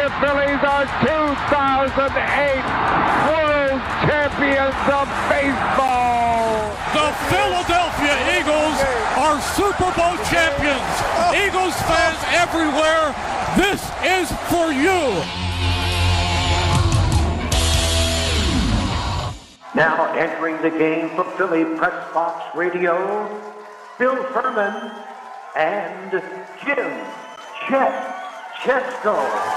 the Phillies are 2008 World Champions of Baseball. The Philadelphia Eagles are Super Bowl champions. Eagles fans everywhere, this is for you. Now entering the game for Philly Pressbox Radio, Bill Furman and Jim Chet Chesko.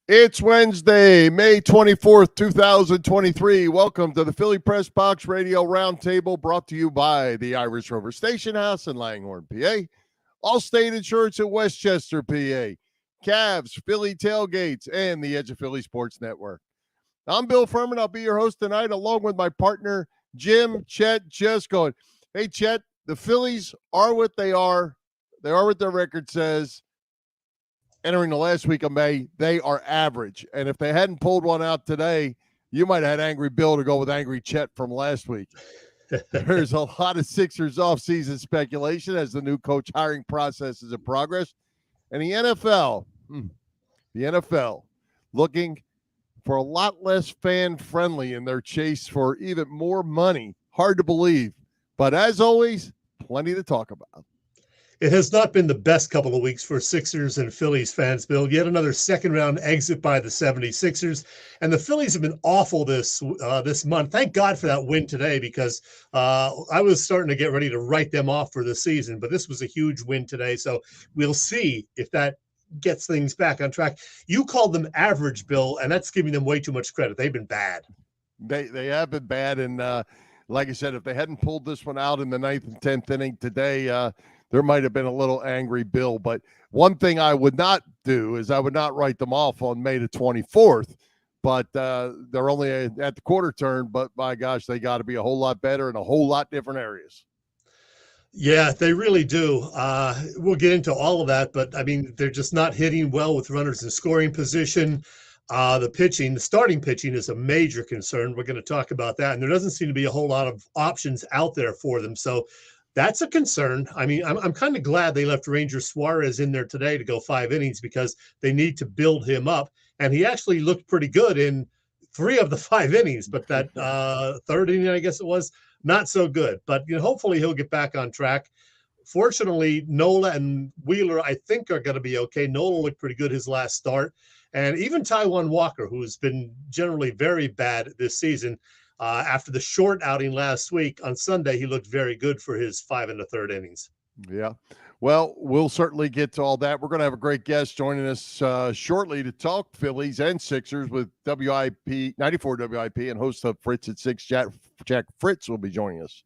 It's Wednesday, May 24th, 2023. Welcome to the Philly Pressbox Radio Roundtable, brought to you by the Irish Rover Station House in Langhorne, PA. Allstate Insurance at Westchester, PA. Cavs, Philly Tailgates, and the Edge of Philly Sports Network. I'm Bill Furman. I'll be your host tonight, along with my partner, Jim Chet Chesko. Hey, Chet, the Phillies are what they are. They are what their record says. Entering the last week of May, they are average. And if they hadn't pulled one out today, you might have had Angry Bill to go with Angry Chet from last week. There's a lot of Sixers offseason speculation as the new coach hiring process is in progress. And the NFL looking for a lot less fan-friendly in their chase for even more money. Hard to believe. But as always, plenty to talk about. It has not been the best couple of weeks for Sixers and Phillies fans, Bill. Yet another second-round exit by the 76ers. And the Phillies have been awful this month. Thank God for that win today, because I was starting to get ready to write them off for the season. But this was a huge win today, so we'll see if that gets things back on track. You called them average, Bill, and that's giving them way too much credit. They've been bad. They have been bad, and like I said, if they hadn't pulled this one out in the 9th and 10th inning today, there might have been a little Angry Bill. But one thing I would not do is I would not write them off on May the 24th. But they're only at the quarter turn. But, my gosh, they got to be a whole lot better in a whole lot different areas. Yeah, they really do. We'll get into all of that. But, I mean, they're just not hitting well with runners in scoring position. The starting pitching is a major concern. We're going to talk about that. And there doesn't seem to be a whole lot of options out there for them. So that's a concern. I mean, I'm kind of glad they left Ranger Suarez in there today to go 5 innings, because they need to build him up. And he actually looked pretty good in 3 of the 5 innings, but that third inning, I guess it was, not so good. But hopefully he'll get back on track. Fortunately, Nola and Wheeler, I think, are going to be okay. Nola looked pretty good his last start. And even Taijuan Walker, who's been generally very bad this season, after the short outing last week, on Sunday, he looked very good for his 5 1/3 innings. Yeah. Well, we'll certainly get to all that. We're going to have a great guest joining us shortly to talk Phillies and Sixers with WIP, 94 WIP, and host of Fritz at 6, Jack Fritz will be joining us.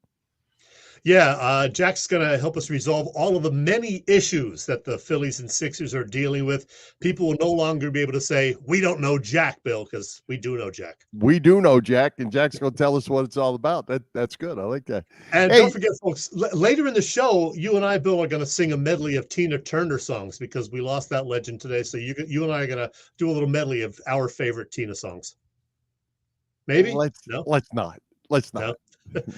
Yeah, Jack's going to help us resolve all of the many issues that the Phillies and Sixers are dealing with. People will no longer be able to say, we don't know Jack, Bill, because we do know Jack. We do know Jack, and Jack's going to tell us what it's all about. That's good. I like that. And don't forget, folks, later in the show, you and I, Bill, are going to sing a medley of Tina Turner songs, because we lost that legend today. So you and I are going to do a little medley of our favorite Tina songs. Maybe? Let's not. No.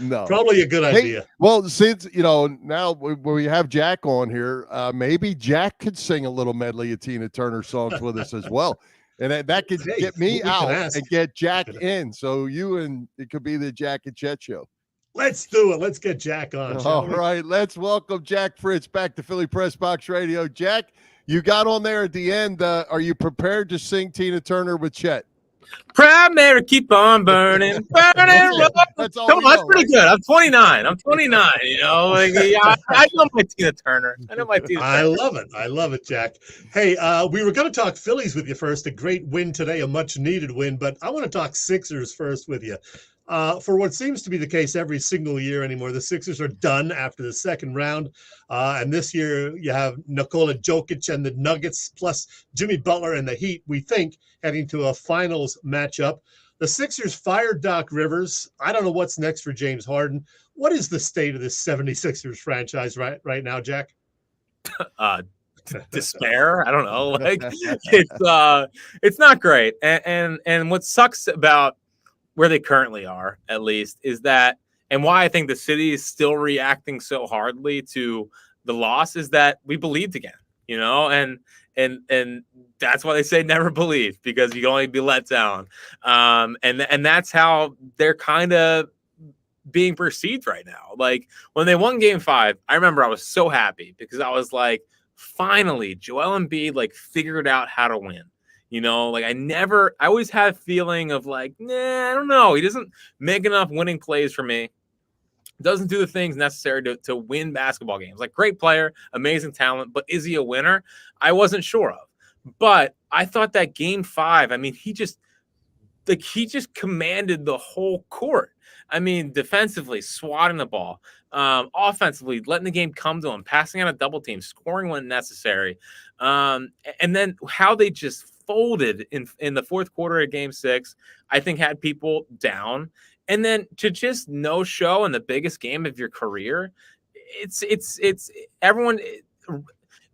No, probably a good idea. Well, since now we have Jack on here, maybe Jack could sing a little medley of Tina Turner songs with us as well, and that could get me out and get Jack in. So it could be the Jack and Chet show. Let's do it. Let's get Jack on. All right, let's welcome Jack Fritz back to Philly Pressbox Radio. Jack, you got on there at the end. Are you prepared to sing Tina Turner with Chet? Proud Mary, keep on burning, burning. That's pretty good. I'm 29. I know my Tina Turner. I love it. I love it, Jack. Hey, we were going to talk Phillies with you first. A great win today, a much-needed win. But I want to talk Sixers first with you. For what seems to be the case every single year anymore, the Sixers are done after the second round. And this year you have Nikola Jokic and the Nuggets, plus Jimmy Butler and the Heat, we think, heading to a finals matchup. The Sixers fired Doc Rivers. I don't know what's next for James Harden. What is the state of this 76ers franchise right now, Jack? Despair. I don't know. It's not great. And what sucks about where they currently are, at least, is that, and why I think the city is still reacting so hardly to the loss, is that we believed again. and that's why they say never believe, because you can only be let down. And that's how they're kind of being perceived right now. Like when they won Game 5, I remember I was so happy because I was like, finally, Joel Embiid like figured out how to win. Like I always had a feeling of like, I don't know. He doesn't make enough winning plays for me. Doesn't do the things necessary to win basketball games. Like great player, amazing talent, but is he a winner? I wasn't sure of. But I thought that Game 5, I mean, he just commanded the whole court. I mean, defensively, swatting the ball, offensively, letting the game come to him, passing on a double team, scoring when necessary. And then how they just folded in the fourth quarter of Game 6, I think had people down. And then to just no show in the biggest game of your career, it's everyone.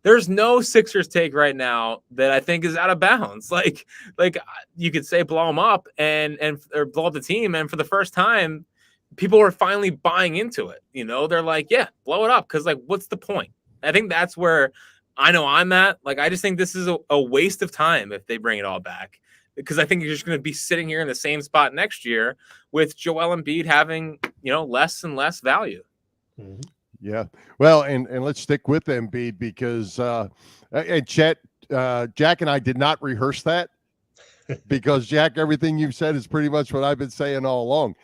There's no Sixers take right now that I think is out of bounds. Like you could say blow them up or blow up the team, and for the first time, people are finally buying into it. They're like, yeah, blow it up, because like, what's the point? I think that's where I know I'm at. Like, I just think this is a waste of time if they bring it all back, because I think you're just going to be sitting here in the same spot next year with Joel Embiid having less and less value. Mm-hmm. Yeah. Well, and let's stick with Embiid because and Chet, Jack and I did not rehearse that because Jack, everything you've said is pretty much what I've been saying all along.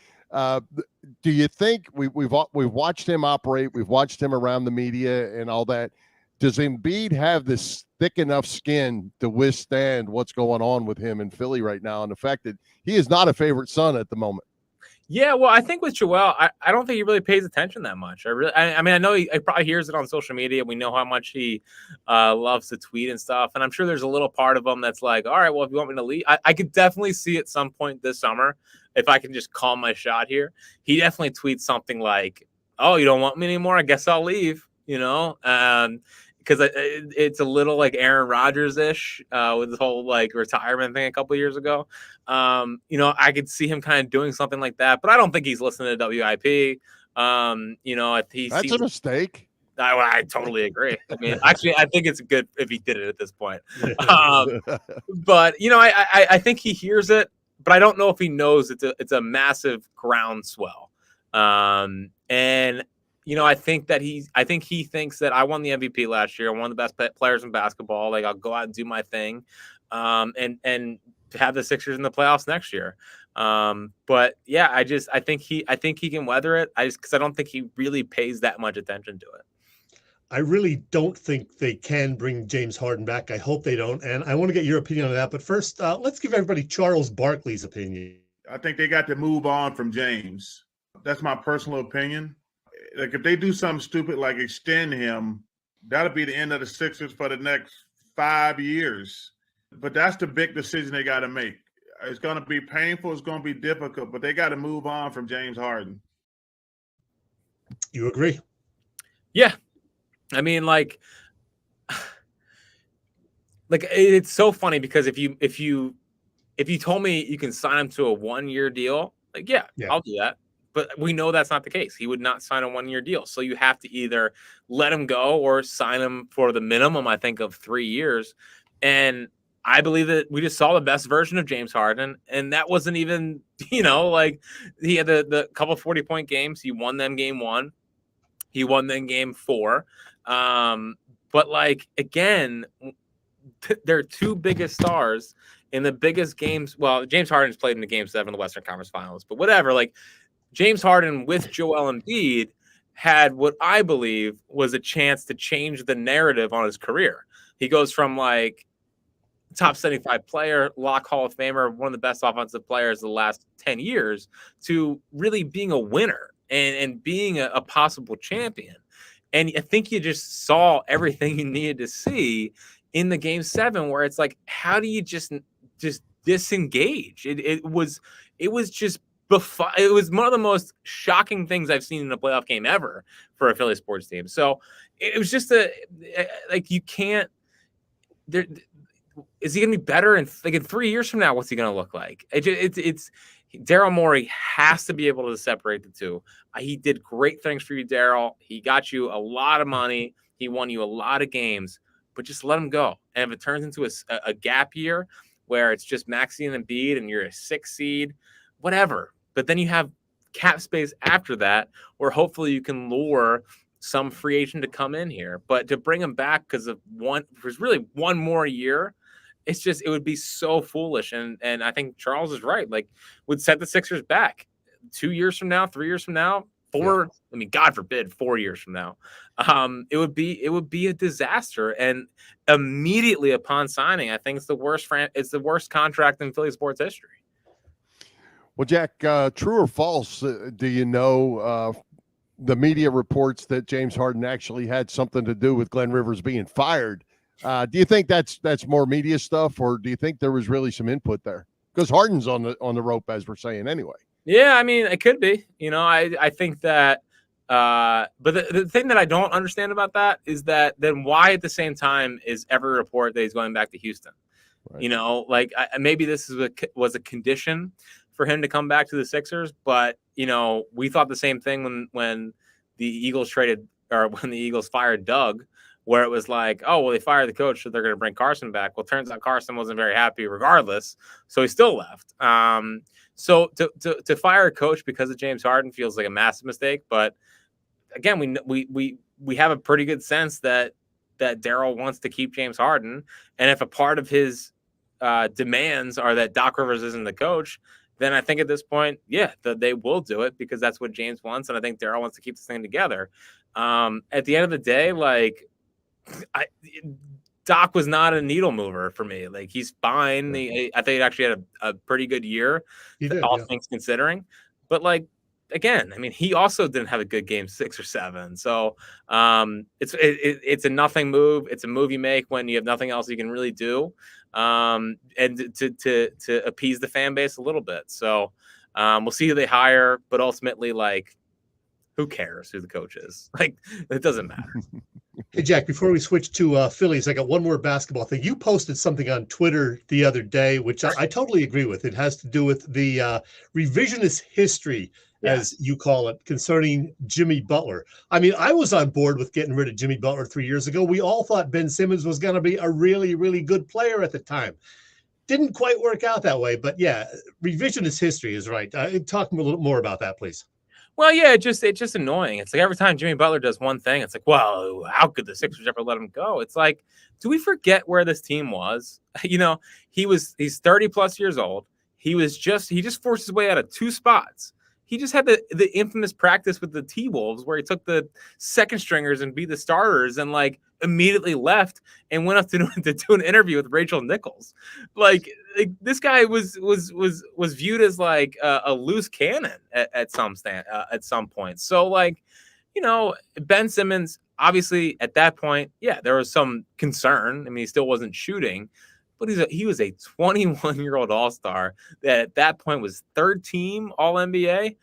Do you think we've watched him operate? We've watched him around the media and all that. Does Embiid have this thick enough skin to withstand what's going on with him in Philly right now, and the fact that he is not a favorite son at the moment? Yeah, well, I think with Joel, I don't think he really pays attention that much. I mean, I know he probably hears it on social media. We know how much he loves to tweet and stuff. And I'm sure there's a little part of him that's like, all right, well, if you want me to leave, I could definitely see at some point this summer, if I can just call my shot here, he definitely tweets something like, oh, you don't want me anymore? I guess I'll leave, because it's a little like Aaron Rodgers-ish with the whole like retirement thing a couple of years ago. I could see him kind of doing something like that, but I don't think he's listening to WIP. That's a mistake. I totally agree. I mean, actually, I think it's good if he did it at this point. But I think he hears it, but I don't know if he knows it's a massive groundswell. And I think he thinks that I won the MVP last year. I'm one of the best players in basketball. Like, I'll go out and do my thing, and have the Sixers in the playoffs next year. But yeah, I think he can weather it. Because I don't think he really pays that much attention to it. I really don't think they can bring James Harden back. I hope they don't. And I want to get your opinion on that. But first, let's give everybody Charles Barkley's opinion. I think they got to move on from James. That's my personal opinion. Like, if they do something stupid like extend him, that'll be the end of the Sixers for the next 5 years. But that's the big decision they got to make. It's going to be painful. It's going to be difficult, but they got to move on from James Harden. You agree? Yeah. I mean, like it's so funny because if you told me you can sign him to a 1-year deal, like, yeah, I'll do that. But we know that's not the case. He would not sign a 1-year deal. So you have to either let him go or sign him for the minimum, I think, of 3 years. And I believe that we just saw the best version of James Harden. And that wasn't even, like, he had the couple 40-point games. He won them game 1. He won them game 4. But, like, again, their two biggest stars in the biggest games. Well, James Harden's played in the Game 7 of the Western Conference Finals. But whatever, like, James Harden with Joel Embiid had what I believe was a chance to change the narrative on his career. He goes from like top 75 player, lock Hall of Famer, one of the best offensive players of the last 10 years, to really being a winner and being a possible champion. And I think you just saw everything you needed to see in the Game 7, where it's like, how do you just disengage? It was just it was one of the most shocking things I've seen in a playoff game ever for a Philly sports team. So it was just you can't. Is he going to be better in 3 years from now? What's he going to look like? It's Daryl Morey has to be able to separate the two. He did great things for you, Daryl. He got you a lot of money. He won you a lot of games. but just let him go. And if it turns into a gap year where it's just Maxey and Embiid and you're a 6 seed, whatever. But then you have cap space after that where hopefully you can lure some free agent to come in here. But to bring him back because of really one more year, it would be so foolish. And I think Charles is right. Like, would set the Sixers back 2 years from now, 3 years from now, 4. I mean, God forbid, 4 years from now. It would be a disaster. And immediately upon signing, I think it's the worst contract in Philly sports history. Well, Jack, true or false? Do you know the media reports that James Harden actually had something to do with Glenn Rivers being fired? Do you think that's more media stuff, or do you think there was really some input there? Because Harden's on the rope, as we're saying, anyway. Yeah, I mean, it could be. I think that. But the thing that I don't understand about that is that then why at the same time is every report that he's going back to Houston? Right. Maybe this was a condition for him to come back to the Sixers, but we thought the same thing when the Eagles when the Eagles fired Doug, where it was like, oh, well, they fired the coach, so they're going to bring Carson back. Well, turns out Carson wasn't very happy regardless, so he still left. So to fire a coach because of James Harden feels like a massive mistake. But again, we have a pretty good sense that Daryl wants to keep James Harden, and if a part of his demands are that Doc Rivers isn't the coach, then I think at this point, they will do it because that's what James wants, and I think Daryl wants to keep this thing together. At the end of the day, Doc was not a needle mover for me. Like, he's fine. I think he actually had a pretty good year, things considering. But again, I mean, he also didn't have a good game 6 or 7. So it's a nothing move. It's a move you make when you have nothing else you can really do, and to appease the fan base a little bit. So we'll see who they hire, but ultimately, who cares who the coach is? It doesn't matter. Hey, Jack, before we switch to Phillies, I got one more basketball thing. You posted something on Twitter the other day, which I totally agree with. It has to do with the revisionist history, as you call it, concerning Jimmy Butler. I mean, I was on board with getting rid of Jimmy Butler 3 years ago. We all thought Ben Simmons was going to be a really, really good player at the time. Didn't quite work out that way, but revisionist history is right. Talk a little more about that, please. Well, yeah, it's just annoying. It's like every time Jimmy Butler does one thing, it's like, well, how could the Sixers ever let him go? It's like, do we forget where this team was? He's 30 plus years old. He just forced his way out of 2 spots. He just had the infamous practice with the T-Wolves where he took the second stringers and beat the starters and immediately left and went up to do an interview with Rachel Nichols. This guy was viewed as a loose cannon at some point. So Ben Simmons, obviously at that point, there was some concern. I mean, he still wasn't shooting, but he was a 21-year-old all-star that at that point was 3rd team All-NBA.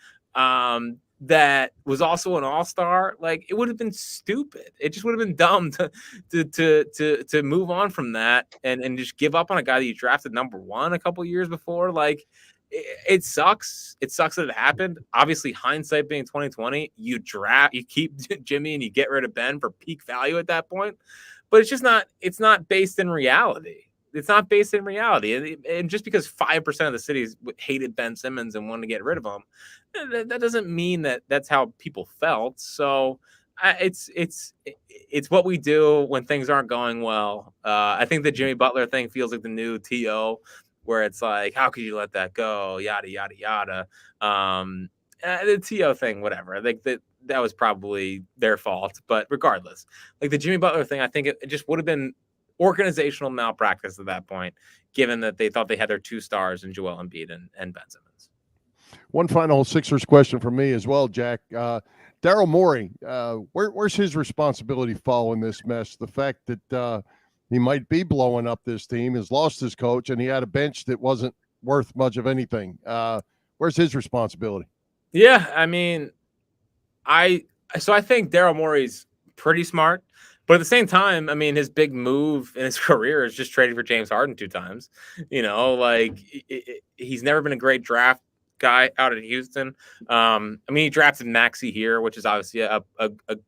That was also an all-star. It would have been stupid. It just would have been dumb to move on from that and just give up on a guy that you drafted number 1 a couple years before. It sucks. It sucks that it happened. Obviously, hindsight being 2020, you keep Jimmy and you get rid of Ben for peak value at that point. But it's not based in reality. It's not based in reality. And just because 5% of the cities hated Ben Simmons and wanted to get rid of him, that doesn't mean that that's how people felt. So it's what we do when things aren't going well. I think the Jimmy Butler thing feels like the new TO, where it's like, how could you let that go? Yada, yada, yada. The TO thing, whatever. I think that was probably their fault. But regardless, the Jimmy Butler thing, I think it just would have been organizational malpractice at that point, given that they thought they had their 2 stars in Joel Embiid and Ben Simmons. One final Sixers question from me as well, Jack. Daryl Morey, where's his responsibility fall in this mess? The fact that he might be blowing up this team, has lost his coach, and he had a bench that wasn't worth much of anything. Where's his responsibility? Yeah, I mean, I think Daryl Morey's pretty smart. But at the same time, I mean, his big move in his career is just trading for James Harden 2 times. He's never been a great draft guy out in Houston. I mean, he drafted Maxey here, which is obviously a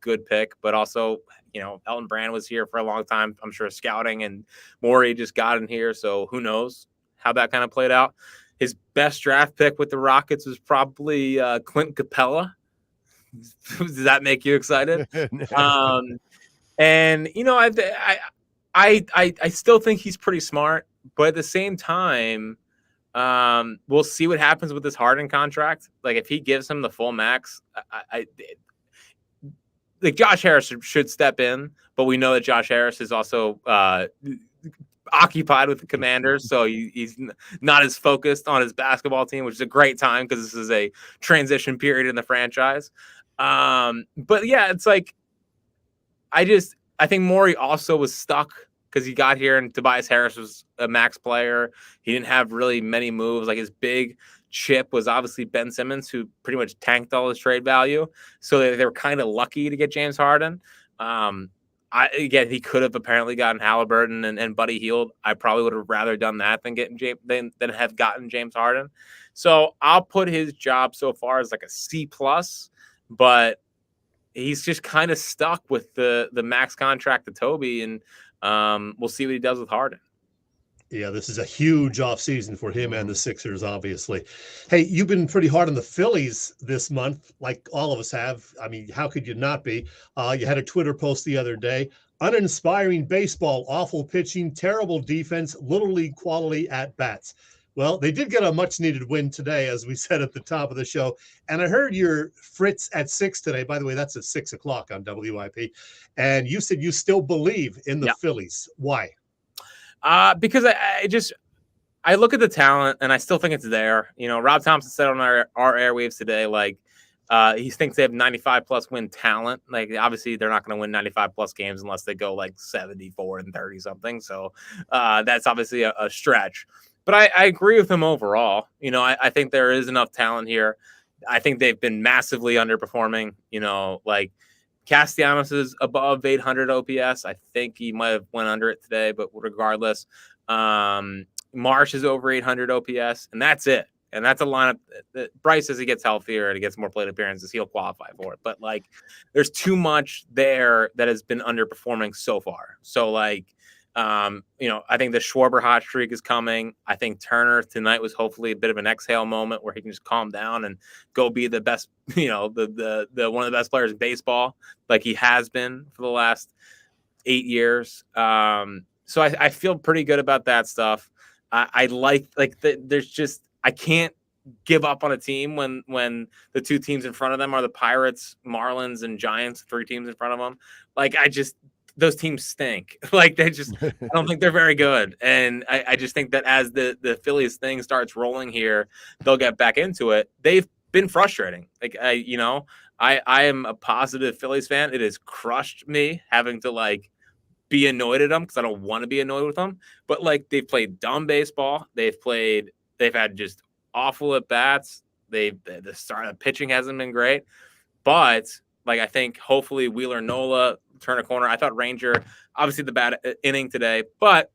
good pick, but also, you know, Elton Brand was here for a long time. I'm sure scouting, and Morey just got in here. So who knows how that kind of played out. His best draft pick with the Rockets was probably Clint Capella. Does that make you excited? And you know, I still think he's pretty smart, but at the same time, we'll see what happens with this Harden contract. Like, if he gives him the full max, like Josh Harris should step in, but we know that Josh Harris is also occupied with the Commanders, so he's not as focused on his basketball team, which is a great time because this is a transition period in the franchise. But yeah, it's like I think Morey also was stuck because he got here and Tobias Harris was a max player. He didn't have really many moves. Like, his big chip was obviously Ben Simmons, who pretty much tanked all his trade value. So they were kind of lucky to get James Harden. Again, he could have apparently gotten Halliburton and Buddy Hield. I probably would have rather done that than than have gotten James Harden. So I'll put his job so far as like a C+, but he's just kind of stuck with the max contract to Toby, and we'll see what he does with Harden. Yeah, this is a huge offseason for him and the Sixers, obviously. Hey, you've been pretty hard on the Phillies this month, like all of us have. I mean, how could you not be? You had a Twitter post the other day. Uninspiring baseball, awful pitching, terrible defense, little league quality at bats. Well, they did get a much-needed win today, as we said at the top of the show. And I heard your Fritz at 6 today. By the way, that's at 6 o'clock on WIP. And you said you still believe in the Phillies. Why? Because I look at the talent and I still think it's there. You know, Rob Thompson said on our airwaves today, like, he thinks they have 95+ win talent. Like, obviously they're not going to win 95+ games unless they go like 74-30 something. So that's obviously a stretch. But I agree with him overall. You know, I think there is enough talent here. I think they've been massively underperforming. You know, like, Castellanos is above 800 OPS. I think he might have went under it today, but regardless, Marsh is over 800 OPS, and that's it. And that's a lineup that Bryce, as he gets healthier and he gets more plate appearances, he'll qualify for it. But, like, there's too much there that has been underperforming so far. So, like, you know, I think the Schwarber hot streak is coming. I think Turner tonight was hopefully a bit of an exhale moment where he can just calm down and go be the best, you know, the one of the best players in baseball, like he has been for the last 8 years. So I feel pretty good about that stuff. I there's just, I can't give up on a team when the two teams in front of them are the Pirates, Marlins, and Giants, 3 teams in front of them. Like, those teams stink. Like, I don't think they're very good. And I just think that as the Phillies thing starts rolling here, they'll get back into it. They've been frustrating. Like, I am a positive Phillies fan. It has crushed me having to, like, be annoyed at them because I don't want to be annoyed with them. But, like, they've played dumb baseball. They've had just awful at bats. The start of pitching hasn't been great. But, like, I think hopefully Wheeler Nola turn a corner. I thought Ranger, obviously the bad inning today, but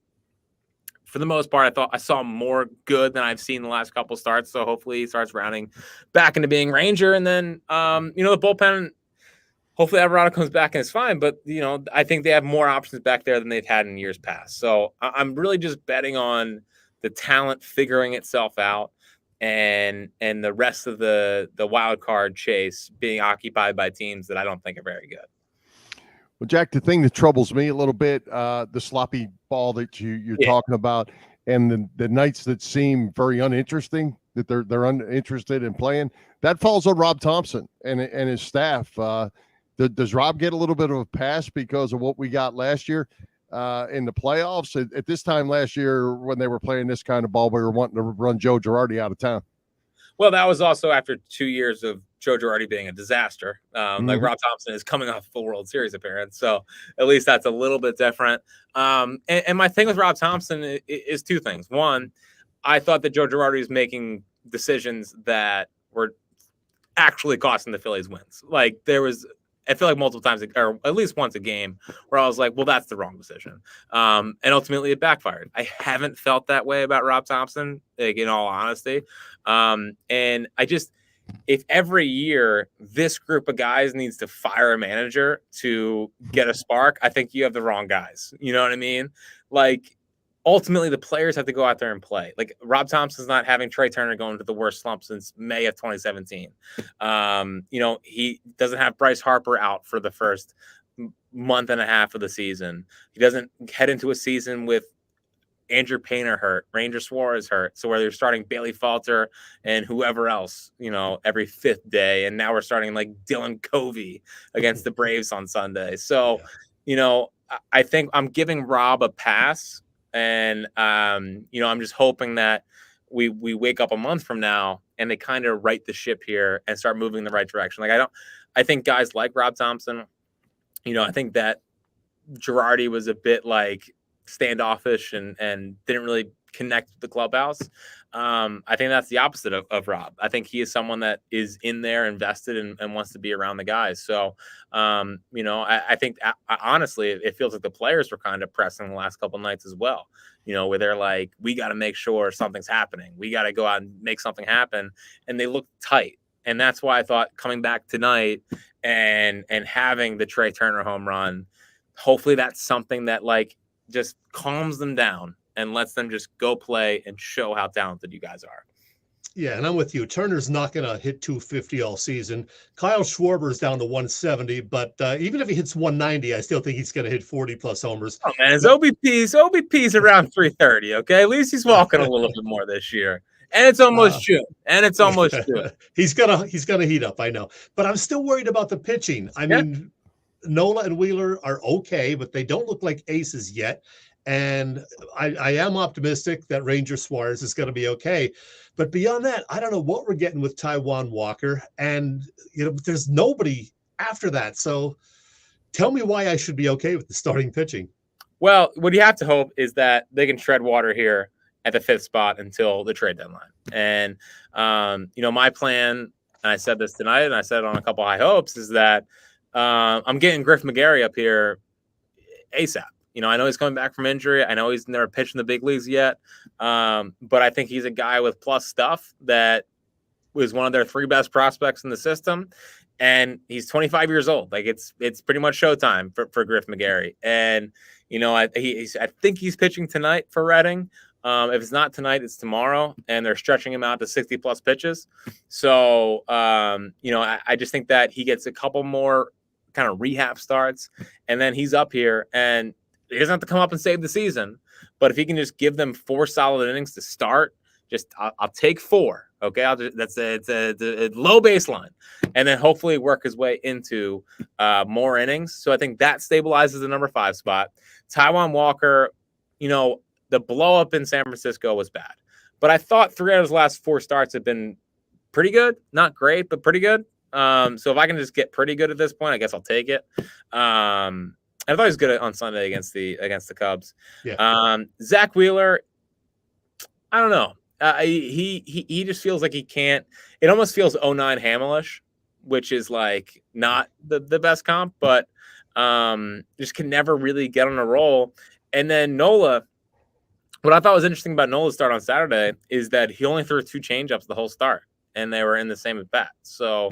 for the most part, I thought I saw more good than I've seen the last couple starts. So hopefully he starts rounding back into being Ranger. And then, you know, the bullpen, hopefully Alvarado comes back and it's fine. But, you know, I think they have more options back there than they've had in years past. So I'm really just betting on the talent figuring itself out and the rest of the wild card chase being occupied by teams that I don't think are very good. Well, Jack, the thing that troubles me a little bit, the sloppy ball that you're talking about, and the nights that seem very uninteresting, that they're uninterested in playing, that falls on Rob Thompson and his staff. Does Rob get a little bit of a pass because of what we got last year in the playoffs? At this time last year, when they were playing this kind of ball, we were wanting to run Joe Girardi out of town. Well, that was also after 2 years of Joe Girardi being a disaster. Like, Rob Thompson is coming off a full World Series appearance, so at least that's a little bit different. And my thing with Rob Thompson is 2 things. One, I thought that Joe Girardi was making decisions that were actually costing the Phillies wins. Like, there was I feel like multiple times, or at least once a game, where I was like, well, that's the wrong decision. And ultimately it backfired. I haven't felt that way about Rob Thompson, like, in all honesty. And if every year this group of guys needs to fire a manager to get a spark, I think you have the wrong guys. You know what I mean? Like, ultimately the players have to go out there and play. Like, Rob Thompson's not having Trey Turner going into the worst slump since May of 2017. He doesn't have Bryce Harper out for the first month and a half of the season. He doesn't head into a season with Andrew Painter hurt, Ranger Suarez hurt, so where they're starting Bailey Falter and whoever else, every fifth day, and now we're starting like Dylan Covey against the Braves on Sunday. So, I think I'm giving Rob a pass, and I'm just hoping that we wake up a month from now and they kind of right the ship here and start moving in the right direction. Like, I think guys like Rob Thompson, I think that Girardi was a bit like standoffish and didn't really connect with the clubhouse. I think that's the opposite of Rob. I think he is someone that is in there, invested, and wants to be around the guys. So, I think honestly, it feels like the players were kind of pressing the last couple of nights as well, where they're like, we got to make sure something's happening. We got to go out and make something happen. And they look tight. And that's why I thought coming back tonight and having the Trey Turner home run, hopefully that's something that like just calms them down and lets them just go play and show how talented you guys are. Yeah, and I'm with you. Turner's not going to hit 250 all season. Kyle Schwarber's down to 170, but even if he hits 190, I still think he's going to hit 40-plus homers. Oh, man, his OBP's around 330, okay? At least he's walking a little bit more this year. And it's almost June. He's gonna heat up, I know. But I'm still worried about the pitching. I mean, Nola and Wheeler are okay, but they don't look like aces yet. And I am optimistic that Ranger Suarez is going to be okay. But beyond that, I don't know what we're getting with Taijuan Walker. And, there's nobody after that. So tell me why I should be okay with the starting pitching. Well, what you have to hope is that they can tread water here at the fifth spot until the trade deadline. And, my plan, and I said this tonight, and I said it on a couple high hopes, is that I'm getting Griff McGarry up here ASAP. I know he's coming back from injury. I know he's never pitched in the big leagues yet. But I think he's a guy with plus stuff that was one of their three best prospects in the system. And he's 25 years old. Like, it's pretty much showtime for Griff McGarry. And, I think he's pitching tonight for Reading. If it's not tonight, it's tomorrow, and they're stretching him out to 60-plus pitches. So, I just think that he gets a couple more kind of rehab starts, and then he's up here, and he doesn't have to come up and save the season. But if he can just give them 4 solid innings to start, I'll take 4. Okay, it's a low baseline, and then hopefully work his way into more innings. So I think that stabilizes the number 5 spot. Taijuan Walker, the blow up in San Francisco was bad, but I thought 3 out of his last 4 starts have been pretty good. Not great, but pretty good. So if I can just get pretty good at this point, I guess I'll take it. I thought he was good on Sunday against the Cubs. Yeah. Zach Wheeler, I don't know. He just feels like he can't. It almost feels 09 Hamelish, which is like not the best comp, but just can never really get on a roll. And then Nola. What I thought was interesting about Nola's start on Saturday is that he only threw 2 changeups the whole start, and they were in the same at bat. So,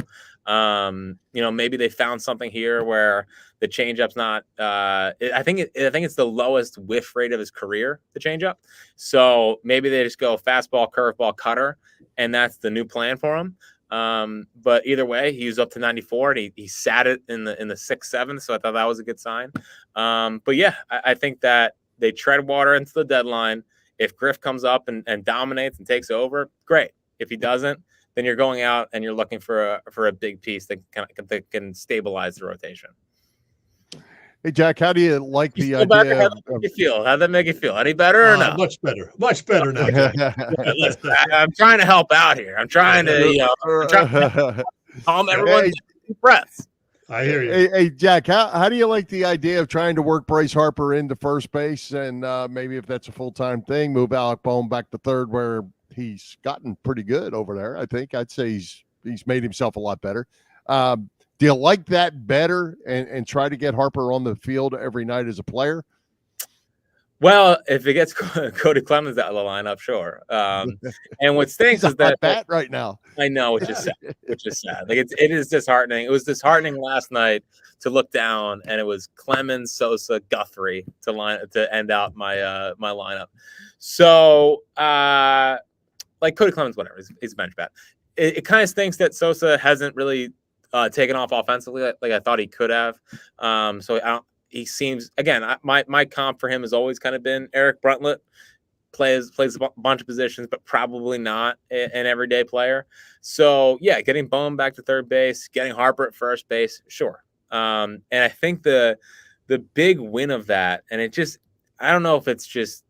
maybe they found something here where the changeup's not. I think it's the lowest whiff rate of his career, the changeup. So maybe they just go fastball, curveball, cutter, and that's the new plan for him. But either way, he was up to 94, and he sat it in the 6th, 7th. So I thought that was a good sign. But yeah, I think that they tread water into the deadline. If Griff comes up and dominates and takes over, great. If he doesn't, then you're going out and you're looking for a big piece that can stabilize the rotation. Hey, Jack, how do you like the idea? How'd that make you feel? Any better or no? Much better now. Listen, I'm trying to help out here. I'm trying to calm everyone's breaths. I hear you. Hey, Jack, how do you like the idea of trying to work Bryce Harper into first base, and maybe if that's a full-time thing, move Alec Bohm back to third, where he's gotten pretty good over there. I think I'd say he's made himself a lot better. Do you like that better and try to get Harper on the field every night as a player? Well, if it gets Cody Clemens out of the lineup, sure. And what stinks is that bat right now. I know, which is sad. Like it is disheartening. It was disheartening last night to look down, and it was Clemens, Sosa, Guthrie to end out my my lineup. So like Cody Clemens, whatever, he's a bench bat. It kind of stinks that Sosa hasn't really taken off offensively like I thought he could have. So he seems, again, my comp for him has always kind of been Eric Bruntlett. Plays a bunch of positions, but probably not an everyday player. So yeah, getting Bowman back to third base, getting Harper at first base, sure. And I think the big win of that, and I don't know if it's just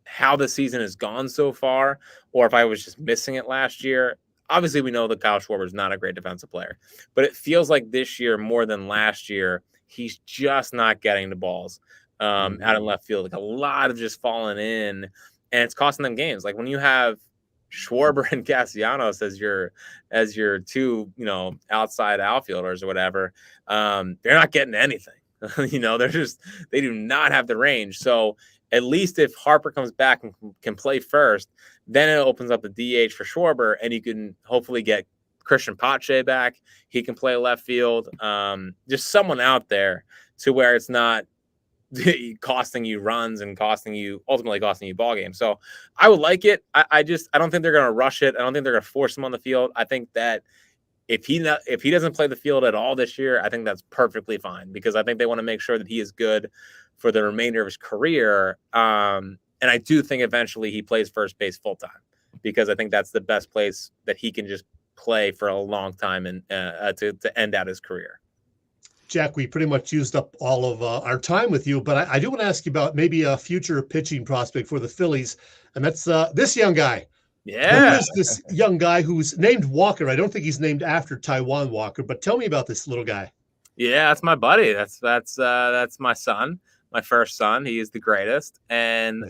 how the season has gone so far, or if I was just missing it last year. Obviously, we know that Kyle Schwarber is not a great defensive player, but it feels like this year more than last year, he's just not getting the balls out in left field. Like a lot of just falling in. And it's costing them games. Like when you have Schwarber and Castellanos as your two, outside outfielders or whatever, they're not getting anything. They do not have the range. So at least if Harper comes back and can play first, then it opens up the DH for Schwarber, and you can hopefully get Christian Pache back. He can play left field. Just someone out there to where it's not costing you runs and ultimately costing you ball games. So I would like it. I don't think they're going to rush it. I don't think they're going to force him on the field. I think that if he doesn't play the field at all this year, I think that's perfectly fine, because I think they want to make sure that he is good for the remainder of his career. And I do think eventually he plays first base full time, because I think that's the best place that he can just play for a long time and to end out his career. Jack, we pretty much used up all of our time with you, but I do want to ask you about maybe a future pitching prospect for the Phillies, and that's this young guy. Yeah. Who is this young guy who's named Walker? I don't think he's named after Taiwan Walker, but tell me about this little guy. Yeah, that's my buddy. That's my son, my first son. He is the greatest. And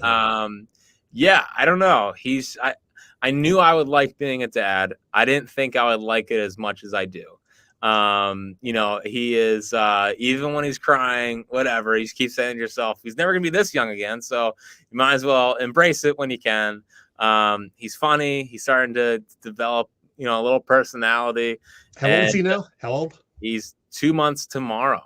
yeah, I don't know. I knew I would like being a dad. I didn't think I would like it as much as I do. He is, even when he's crying, whatever, he keeps saying to yourself, he's never gonna be this young again. So you might as well embrace it when you can. He's funny. He's starting to develop, a little personality. How old is he now? How old? He's 2 months tomorrow.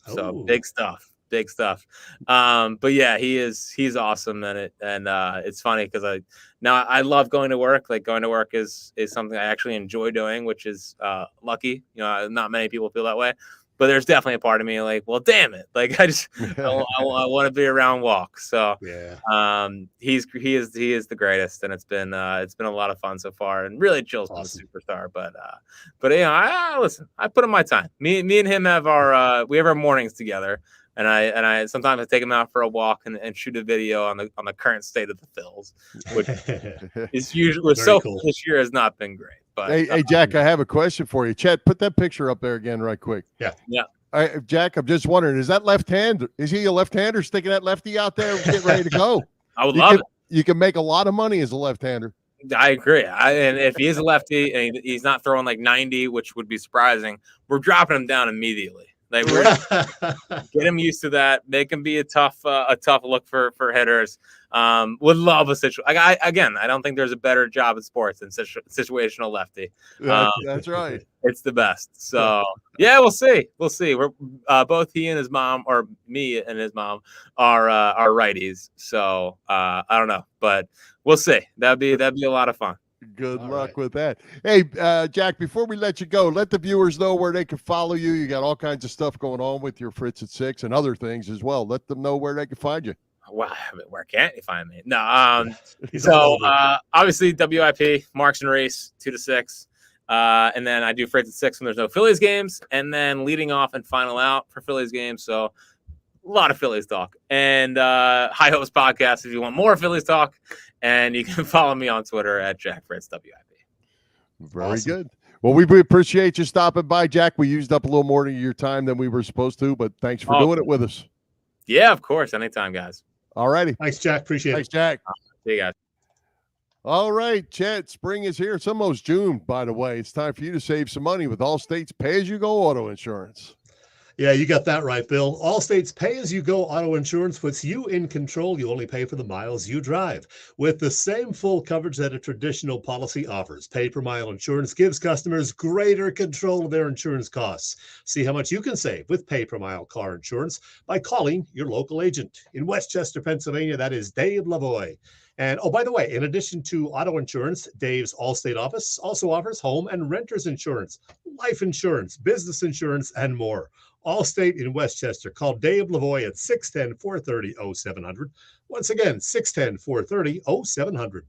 So big stuff. But yeah, he's awesome. And it's funny because I love going to work. Like going to work is something I actually enjoy doing, which is lucky. Not many people feel that way, but there's definitely a part of me like, well, damn it. Like I want to be around Walk. So yeah, he is the greatest, and it's been a lot of fun so far, and really Jill's been a superstar. But I listen, I put in my time. Me and him have our mornings together. And I sometimes I take him out for a walk and shoot a video on the current state of the Phils, which is usually cool. This year has not been great. But hey Jack, I have a question for you. Chet, put that picture up there again, right quick. Yeah. Jack, I'm just wondering, is that left hand? Is he a left-hander sticking that lefty out there, getting ready to go? I would love it. You can make a lot of money as a left-hander. I agree. And if he is a lefty and he's not throwing like 90, which would be surprising, we're dropping him down immediately. Like get him used to that. Make him be a tough look for hitters. Would love a situation. I don't think there's a better job in sports than situational lefty. That's right. It's the best. So yeah, we'll see. We're both he and his mom, or me and his mom, are righties. So I don't know, but we'll see. That'd be a lot of fun. Good luck with that. Hey, Jack, before we let you go, let the viewers know where they can follow you. You got all kinds of stuff going on with your Fritz at 6 and other things as well. Let them know where they can find you. Well, where can't you find me? No. So obviously WIP, Marks and Reese, 2 to 6. And then I do Fritz at 6 when there's no Phillies games. And then leading off and final out for Phillies games. So a lot of Phillies talk. And High Hopes Podcast if you want more Phillies talk. And you can follow me on Twitter at JackFritzWIP. Very good. Well, we appreciate you stopping by, Jack. We used up a little more of your time than we were supposed to, but thanks for doing it with us. Yeah, of course. Anytime, guys. All righty. Thanks, Jack. Appreciate it. Thanks, Jack. See you guys. All right, Chet, spring is here. It's almost June, by the way. It's time for you to save some money with Allstate's pay-as-you-go auto insurance. Yeah, you got that right, Bill. Allstate's pay-as-you-go auto insurance puts you in control. You only pay for the miles you drive. With the same full coverage that a traditional policy offers, pay-per-mile insurance gives customers greater control of their insurance costs. See how much you can save with pay-per-mile car insurance by calling your local agent. In Westchester, Pennsylvania, that is Dave Lavoie. And oh, by the way, in addition to auto insurance, Dave's Allstate office also offers home and renters insurance, life insurance, business insurance, and more. Allstate in Westchester. Call Dave Lavoie at 610-430-0700. Once again, 610-430-0700.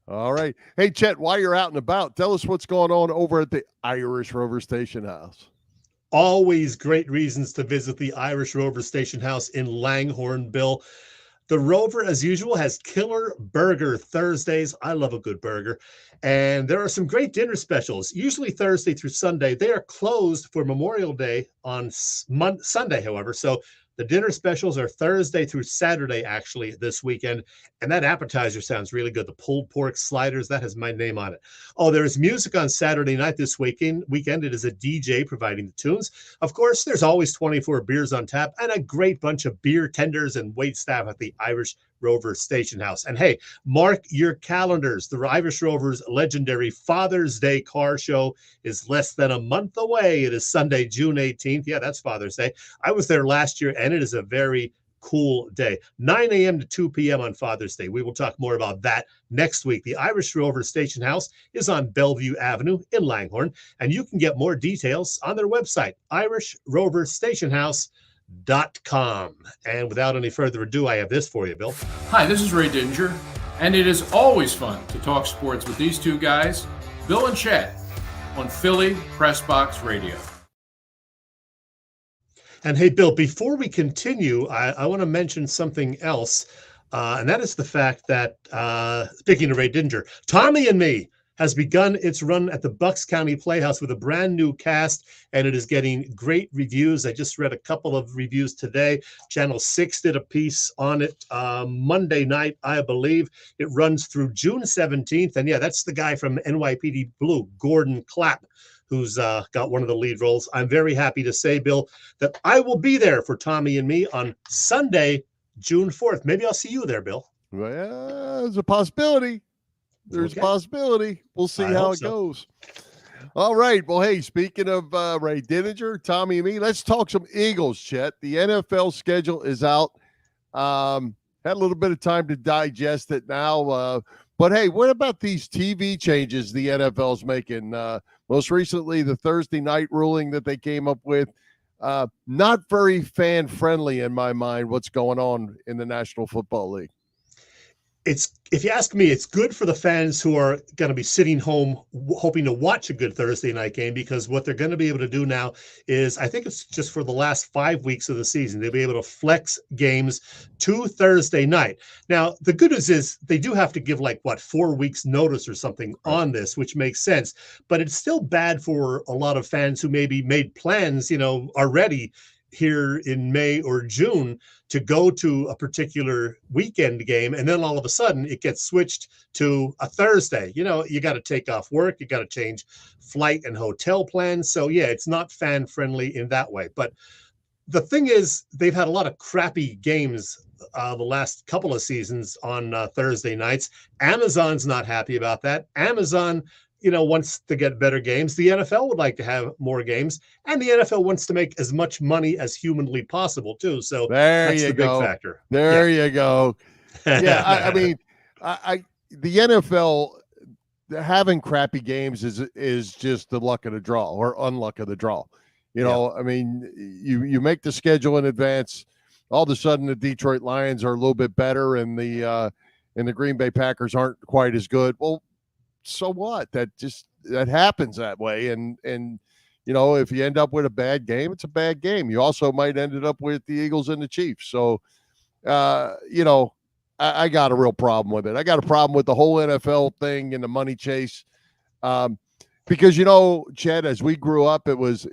All right. Hey, Chet, while you're out and about, tell us what's going on over at the Irish Rover Station House. Always great reasons to visit the Irish Rover Station House in Langhorne, Bill. The Rover, as usual, has killer burger Thursdays. I love a good burger. And there are some great dinner specials, usually Thursday through Sunday. They are closed for Memorial Day on Sunday, however. So the dinner specials are Thursday through Saturday, actually, this weekend. And that appetizer sounds really good. The pulled pork sliders, that has my name on it. Oh, there's music on Saturday night this weekend. It is a DJ providing the tunes. Of course, there's always 24 beers on tap and a great bunch of beer tenders and wait staff at the Irish Rover Station House. And hey, mark your calendars. The Irish Rover's legendary Father's Day car show is less than a month away. It is Sunday, June 18th. Yeah, that's Father's Day. I was there last year, and it is a very cool day. 9 a.m. to 2 p.m. on Father's Day. We will talk more about that next week. The Irish Rover Station House is on Bellevue Avenue in Langhorne, and you can get more details on their website, irishroverstationhouse.com. And without any further ado, I have this for you, Bill. Hi, this is Ray Dinger, and it is always fun to talk sports with these two guys, Bill and Chet, on Philly Pressbox Radio. And hey, Bill, before we continue, I want to mention something else, and that is the fact that, speaking of Ray Dinger, Tommy and Me has begun its run at the Bucks County Playhouse with a brand new cast, and it is getting great reviews. I just read a couple of reviews today. Channel 6 did a piece on it Monday night, I believe. It runs through June 17th, and yeah, that's the guy from NYPD Blue, Gordon Clapp, who's got one of the lead roles. I'm very happy to say, Bill, that I will be there for Tommy and Me on Sunday, June 4th. Maybe I'll see you there, Bill. Well, there's a possibility. There's a possibility. We'll see how it goes. All right. Well, hey, speaking of Ray Dininger, Tommy and Me, let's talk some Eagles, Chet. The NFL schedule is out. Had a little bit of time to digest it now. But hey, what about these TV changes the NFL's making? Most recently, the Thursday night ruling that they came up with. Not very fan-friendly in my mind, what's going on in the National Football League. If you ask me, it's good for the fans who are going to be sitting home hoping to watch a good Thursday night game, because what they're going to be able to do now is, I think it's just for the last 5 weeks of the season, they'll be able to flex games to Thursday night. Now, the good news is they do have to give 4 weeks notice or something on this, which makes sense, but it's still bad for a lot of fans who maybe made plans, already here in May or June to go to a particular weekend game, and then all of a sudden it gets switched to a Thursday. You got to take off work, you got to change flight and hotel plans. So yeah, it's not fan friendly in that way. But the thing is, they've had a lot of crappy games the last couple of seasons on Thursday nights. Amazon's not happy about that. Amazon wants to get better games. The NFL would like to have more games, and the NFL wants to make as much money as humanly possible too. So that's the big factor. There you go. Yeah, I mean, the NFL having crappy games is just the luck of the draw or unluck of the draw. I mean, you make the schedule in advance. All of a sudden, the Detroit Lions are a little bit better, and the Green Bay Packers aren't quite as good. Well, so what? That happens that way. And if you end up with a bad game, it's a bad game. You also might end up with the Eagles and the Chiefs. So, I got a real problem with it. I got a problem with the whole NFL thing and the money chase. Because, Chet, as we grew up, it was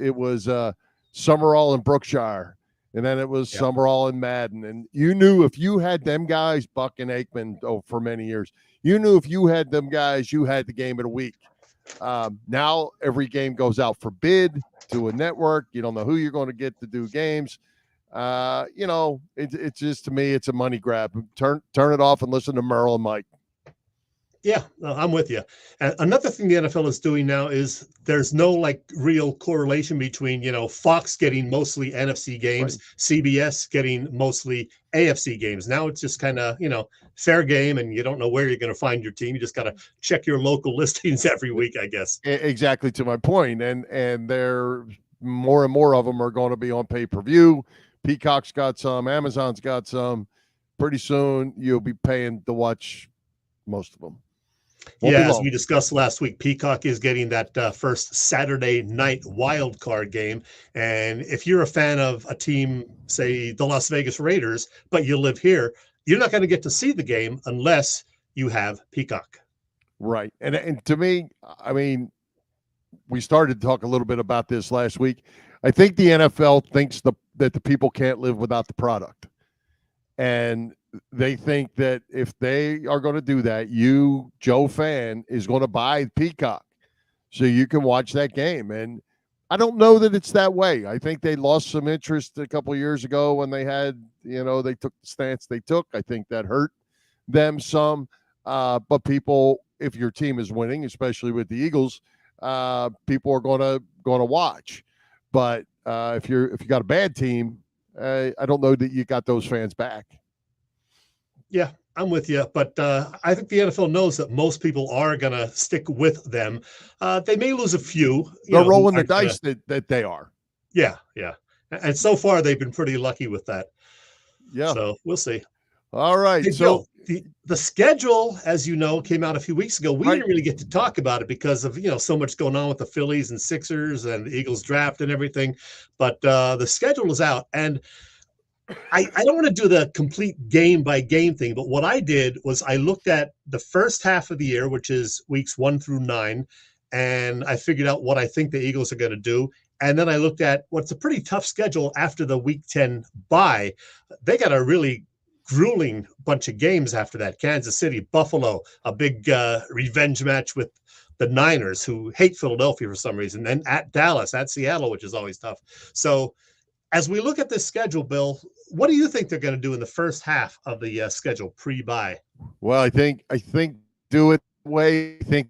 Summerall and Brookshire. And then it was Summerall and Madden. And you knew if you had them guys, Buck and Aikman, for many years, you knew if you had them guys, you had the game of the week. Now every game goes out for bid to a network. You don't know who you're going to get to do games. It's just, to me, it's a money grab. Turn it off and listen to Merle and Mike. Yeah, I'm with you. And another thing the NFL is doing now is there's no like real correlation between, Fox getting mostly NFC games, right, CBS getting mostly AFC games. Now it's just kind of, fair game, and you don't know where you're going to find your team. You just got to check your local listings every week, I guess. Exactly, to my point. And there more and more of them are going to be on pay-per-view. Peacock's got some, Amazon's got some. Pretty soon you'll be paying to watch most of them. As we discussed last week, Peacock is getting that first Saturday night wild card game. And if you're a fan of a team, say the Las Vegas Raiders, but you live here, you're not going to get to see the game unless you have Peacock. Right. And to me, I mean, we started to talk a little bit about this last week. I think the NFL thinks that the people can't live without the product. And they think that if they are going to do that, you, Joe fan, is going to buy Peacock so you can watch that game. And I don't know that it's that way. I think they lost some interest a couple of years ago when they had, they took the stance they took. I think that hurt them some. But people, if your team is winning, especially with the Eagles, people are going to watch. But if you got a bad team, I don't know that you got those fans back. Yeah, I'm with you. But I think the NFL knows that most people are going to stick with them. They may lose a few. They're rolling the dice that they are. Yeah. And so far, they've been pretty lucky with that. Yeah. So we'll see. All right. Hey, so the schedule, as you know, came out a few weeks ago. We didn't really get to talk about it because of, so much going on with the Phillies and Sixers and the Eagles draft and everything. But the schedule is out. And I don't want to do the complete game by game thing, but what I did was I looked at the first half of the year, which is weeks 1 through 9, and I figured out what I think the Eagles are going to do. And then I looked at what's a pretty tough schedule after the week 10 bye. They got a really grueling bunch of games after that. Kansas City, Buffalo, a big revenge match with the Niners, who hate Philadelphia for some reason, then at Dallas, at Seattle, which is always tough. So as we look at this schedule, Bill, what do you think they're going to do in the first half of the schedule pre-bye? Well, I think do it the way. I think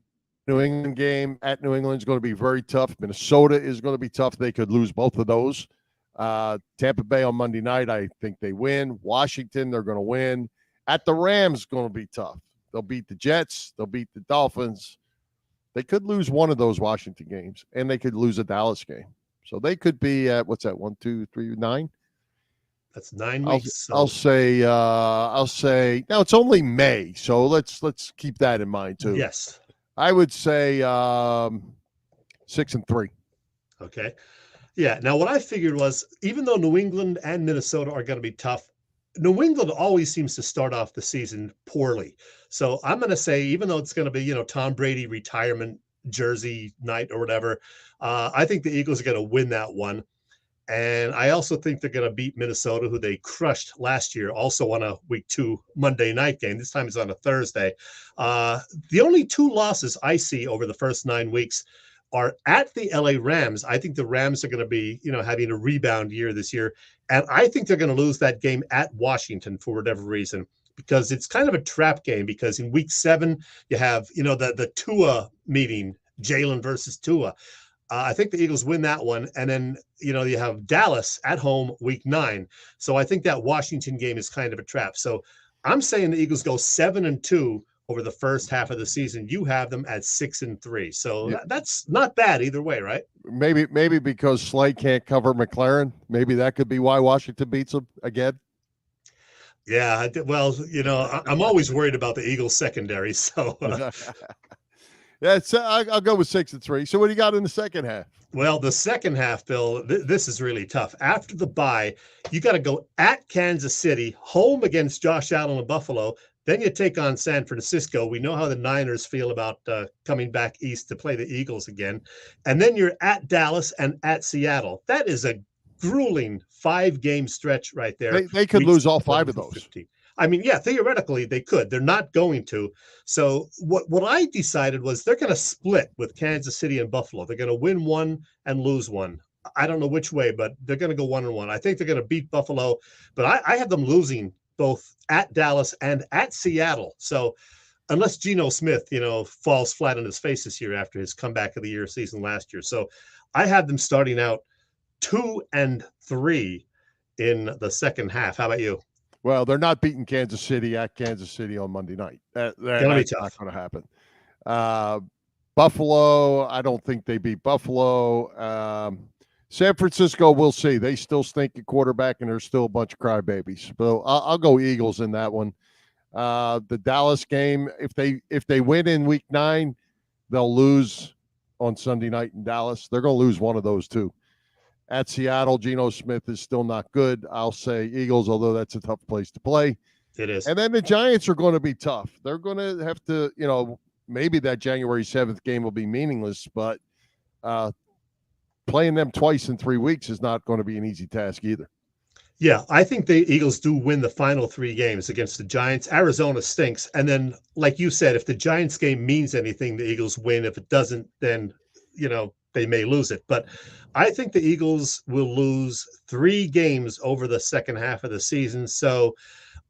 New England game at New England is going to be very tough. Minnesota is going to be tough. They could lose both of those. Tampa Bay on Monday night, I think they win. Washington, they're going to win. At the Rams, going to be tough. They'll beat the Jets. They'll beat the Dolphins. They could lose one of those Washington games, and they could lose a Dallas game. So they could be at, what's that, 1, 2, 3, 9? That's 9 weeks. I'll say now it's only May, so let's keep that in mind too. Yes. I would say 6-3. Okay. Yeah. Now what I figured was, even though New England and Minnesota are going to be tough, New England always seems to start off the season poorly. So I'm going to say, even though it's going to be, Tom Brady retirement jersey night or whatever, I think the Eagles are going to win that one. And I also think they're going to beat Minnesota, who they crushed last year, also on a week 2 Monday night game. This time it's on a Thursday. The only 2 losses I see over the first 9 weeks are at the LA Rams. I think the Rams are going to be, having a rebound year this year. And I think they're going to lose that game at Washington for whatever reason, because it's kind of a trap game, because in week 7, you have, the Tua meeting, Jalen versus Tua. I think the Eagles win that one. And then, you have Dallas at home week 9. So I think that Washington game is kind of a trap. So I'm saying the Eagles go 7-2 over the first half of the season. You have them at 6-3. So that's not bad either way, right? Maybe because Slay can't cover McLaren. Maybe that could be why Washington beats them again. Yeah. Well, I'm always worried about the Eagles secondary. So yeah, I'll go with 6-3. So what do you got in the second half? Well, the second half, Bill, this is really tough. After the bye, you got to go at Kansas City, home against Josh Allen and Buffalo. Then you take on San Francisco. We know how the Niners feel about coming back east to play the Eagles again. And then you're at Dallas and at Seattle. That is a grueling 5-game stretch right there. They could lose all 5 of those. 15. I mean, yeah, theoretically they could. They're not going to. So what I decided was they're going to split with Kansas City and Buffalo. They're going to win one and lose one. I don't know which way, but they're going to go 1-1. I think they're going to beat Buffalo, but I have them losing both at Dallas and at Seattle. So unless Geno Smith, falls flat on his face this year after his comeback of the year season last year. So I had them starting out 2-3 in the second half. How about you? Well, they're not beating Kansas City at Kansas City on Monday night. That's not going to happen. Buffalo, I don't think they beat Buffalo. San Francisco, we'll see. They still stink at quarterback, and there's still a bunch of crybabies. So I'll go Eagles in that one. The Dallas game, if they win in Week 9, they'll lose on Sunday night in Dallas. They're going to lose one of those two. At Seattle, Geno Smith is still not good. I'll say Eagles, although that's a tough place to play. It is. And then the Giants are going to be tough. They're going to have to, maybe that January 7th game will be meaningless, but playing them twice in 3 weeks is not going to be an easy task either. Yeah, I think the Eagles do win the final 3 games against the Giants. Arizona stinks. And then, like you said, if the Giants game means anything, the Eagles win. If it doesn't, then, they may lose it. But I think the Eagles will lose 3 games over the second half of the season. So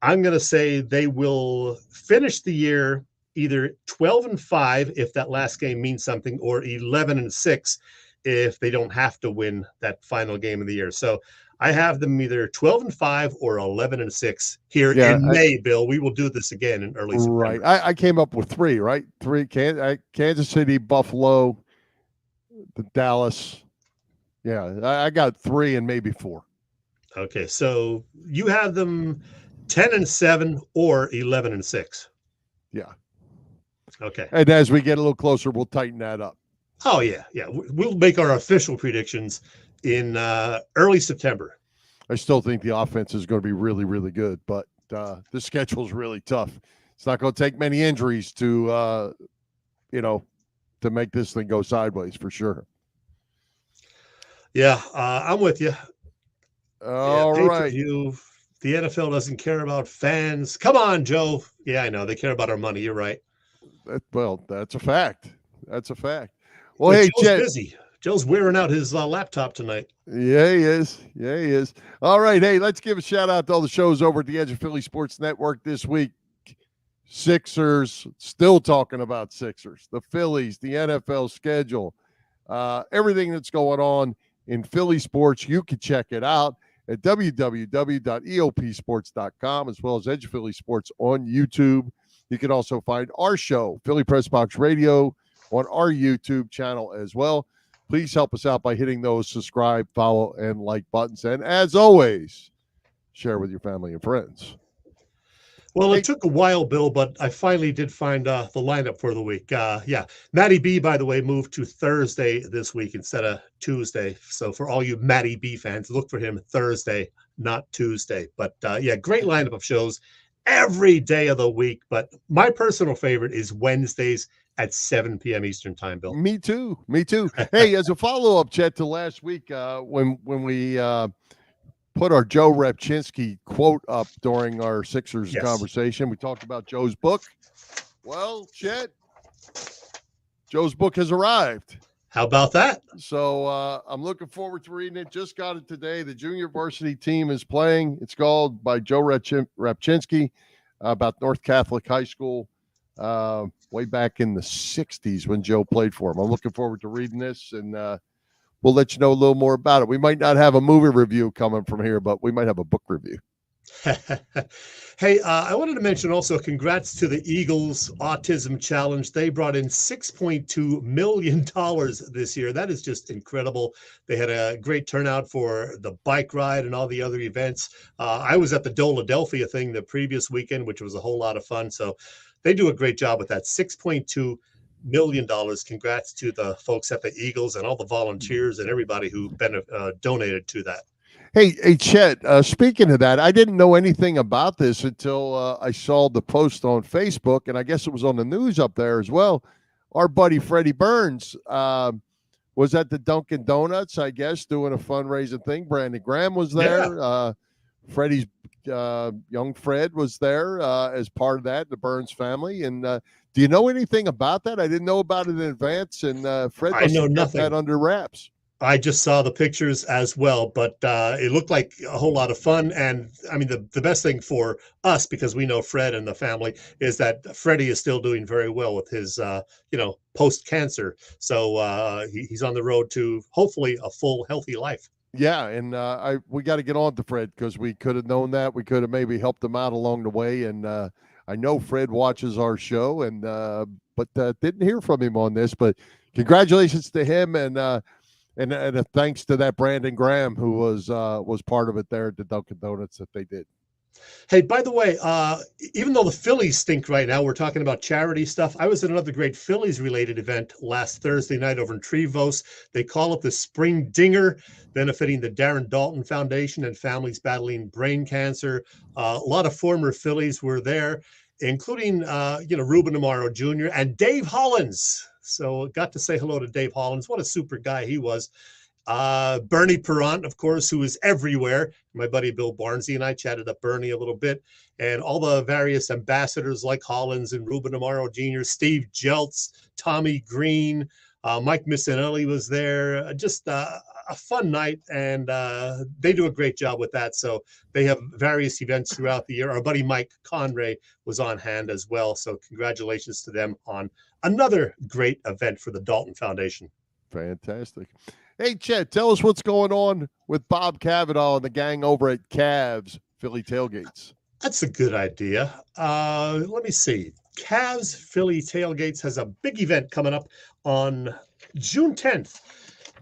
I'm going to say they will finish the year either 12-5 if that last game means something, or 11-6 if they don't have to win that final game of the year. So I have them either 12-5 or 11-6 here in May, Bill. We will do this again in early September. Right. I came up with 3, right? 3, Kansas City, Buffalo, the Dallas. Yeah, I got 3 and maybe 4. Okay, so you have them 10-7 or 11-6. Yeah. Okay. And as we get a little closer, we'll tighten that up. Oh, yeah. We'll make our official predictions in early September. I still think the offense is going to be really, really good, but the schedule is really tough. It's not going to take many injuries to make this thing go sideways for sure. Yeah, I'm with you. All right. The NFL doesn't care about fans. Come on, Joe. Yeah, I know. They care about our money. You're right. That's a fact. That's a fact. Well, hey, Joe's Chet. busy. Joe's wearing out his laptop tonight. Yeah, he is. All right. Hey, let's give a shout out to all the shows over at the Edge of Philly Sports Network this week. Sixers, still talking about Sixers, the Phillies, the NFL schedule, everything that's going on in Philly sports. You can check it out at www.eopsports.com, as well as Edge of Philly Sports on YouTube. You can also find our show, Philly Pressbox Radio, on our YouTube channel as well. Please help us out by hitting those subscribe, follow, and like buttons. And as always, share with your family and friends. Well, it took a while, Bill, but I finally did find the lineup for the week. Matty B, by the way, moved to Thursday this week instead of Tuesday. So for all you Matty B fans, look for him Thursday, not Tuesday. But great lineup of shows every day of the week. But my personal favorite is Wednesdays at 7 p.m. Eastern time, Bill. Me too. Hey, as a follow-up, Chet, to last week when we put our Joe Repchinski quote up during our Sixers conversation, we talked about Joe's book. Well, Chet, Joe's book has arrived. How about that? So I'm looking forward to reading it. Just got it today. The junior varsity team is playing. It's called by Joe Repchinski about North Catholic High School way back in the 60s when Joe played for him. I'm looking forward to reading this, and we'll let you know a little more about it. We might not have a movie review coming from here, but we might have a book review. Hey, I wanted to mention also congrats to the Eagles Autism Challenge. They brought in $6.2 million this year. That is just incredible. They had a great turnout for the bike ride and all the other events. I was at the Philadelphia thing the previous weekend, which was a whole lot of fun. So they do a great job with that. $6.2 million. Congrats to the folks at the Eagles and all the volunteers and everybody who donated to that. Hey, Chet, speaking of that, I didn't know anything about this until I saw the post on Facebook, and I guess it was on the news up there as well. Our buddy Freddie Burns was at the Dunkin' Donuts, I guess, doing a fundraising thing. Brandon Graham was there. Yeah. Freddie's young Fred was there as part of that, the Burns family. And do you know anything about that? I didn't know about it in advance, and Fred I must know have kept nothing. that under wraps. I just saw the pictures as well, but it looked like a whole lot of fun. And I mean, the best thing for us, because we know Fred and the family, is that Freddie is still doing very well with his, post cancer. So he's on the road to hopefully a full, healthy life. Yeah, and we got to get on to Fred, because we could have known that. We could have maybe helped him out along the way. And I know Fred watches our show, and but didn't hear from him on this. But congratulations to him, and a thanks to that Brandon Graham, who was part of it there at the Dunkin' Donuts that they did. Hey, by the way, even though the Phillies stink right now, we're talking about charity stuff. I was at another great Phillies-related event last Thursday night over in Trevose. They call it the Spring Dinger, benefiting the Darren Dalton Foundation and families battling brain cancer. A lot of former Phillies were there, including, Ruben Amaro Jr. and Dave Hollins. So got to say hello to Dave Hollins. What a super guy he was. Bernie Perrant, of course, who is everywhere. My buddy Bill Barnesy and I chatted up Bernie a little bit, and all the various ambassadors like Hollins and Ruben Amaro Jr., Steve Jeltz, Tommy Green, Mike Missinelli was there. Just a fun night, and they do a great job with that. So they have various events throughout the year. Our buddy Mike Conray was on hand as well. So congratulations to them on another great event for the Dalton Foundation. Fantastic. Hey, Chet, tell us what's going on with Bob Cavanaugh and the gang over at Cavs Philly Tailgates. That's a good idea. Let me see. Cavs Philly Tailgates has a big event coming up on June 10th.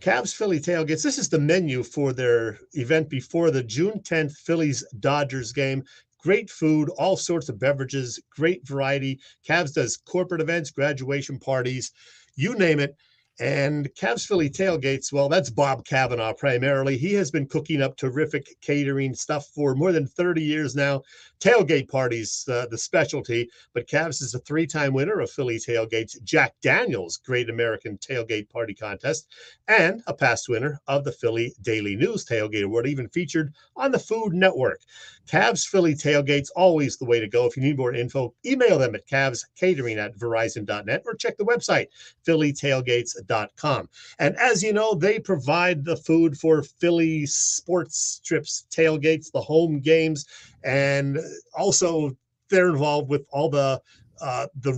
Cavs Philly Tailgates. This is the menu for their event before the June 10th Phillies Dodgers game. Great food, all sorts of beverages, great variety. Cavs does corporate events, graduation parties, you name it. And Cavs Philly Tailgates, well, that's Bob Cavanaugh primarily. He has been cooking up terrific catering stuff for more than 30 years now. Tailgate parties, the specialty, but Cavs is a 3-time winner of Philly Tailgates Jack Daniels Great American Tailgate Party Contest, and a past winner of the Philly Daily News Tailgate Award, even featured on the Food Network. Cavs Philly Tailgates, always the way to go. If you need more info, email them at cavscatering@verizon.net or check the website, phillytailgates.com. And as you know, they provide the food for Philly sports trips, tailgates, the home games, and also they're involved with all the